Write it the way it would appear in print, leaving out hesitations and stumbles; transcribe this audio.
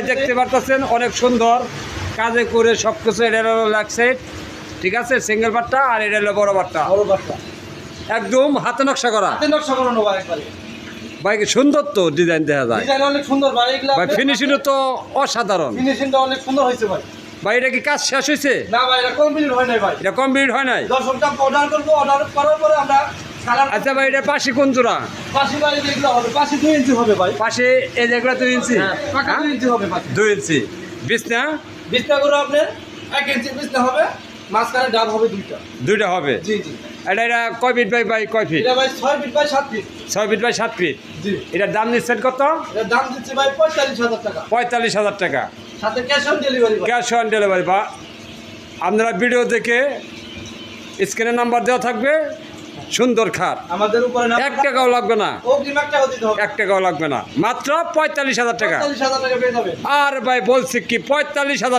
দেখতে পারতেছেন অনেক সুন্দর কাজে করে সব কিছু। এটা হলো লাগছে, ঠিক আছে, সিঙ্গেল পাটটা, আর এটা হলো বড় পাটটা, একদম হাতে নকশা করা। ভাই কি সুন্দর তো ডিজাইন দেখা যায়, ডিজাইন অনেক সুন্দর ভাই। এগুলা ভাই ফিনিশিং তো অসাধারণ। ফিনিশিংটা অনেক সুন্দর হয়েছে ভাই। ভাই এটা কি কাজ শেষ হয়েছে? না ভাই, এটা কমপ্লিট হয় নাই ভাই। এটা কমপ্লিট হয় নাই। দর্শকটা অর্ডার করবো, অর্ডার করার পরে আমরা কালার। আচ্ছা ভাই, এটা পাশে কোন জোড়া? পাশে ভাই যেগুলো হবে, পাশে 2 ইঞ্চি হবে ভাই। পাশে এই যেগুলো 2 ইঞ্চি, পাকা 2 ইঞ্চি হবে পাশে। 2 ইঞ্চি বিছনা। বিছনা করে আপনার 1 ইঞ্চি বিছনা হবে, মাঝখানে ডাব হবে দুইটা হবে। জি জি। এটা কয় ফিট বাই কয় ফিট? এটা ভাই 6 feet by 7 feet. 6 feet by 7 feet. জি। এটার দাম নিচ্ছেন কত? এর দাম দিচ্ছে ভাই 45,000 টাকা। 45,000 টাকা সাথে ক্যাশ অন ডেলিভারি ভাই। Cash on delivery. বা আপনারা ভিডিও দেখে স্ক্রিনে নাম্বার দেওয়া থাকবে, সুন্দর খাট, আমাদের উপরে না 1 টাকাও লাগবে না, অগ্রিম 1 টাকা দিতে হবে। 1 টাকাও লাগবে না, মাত্র 45,000 টাকা। 45,000 টাকা পেয়ে যাবেন। আর ভাই বলছি কি 45,000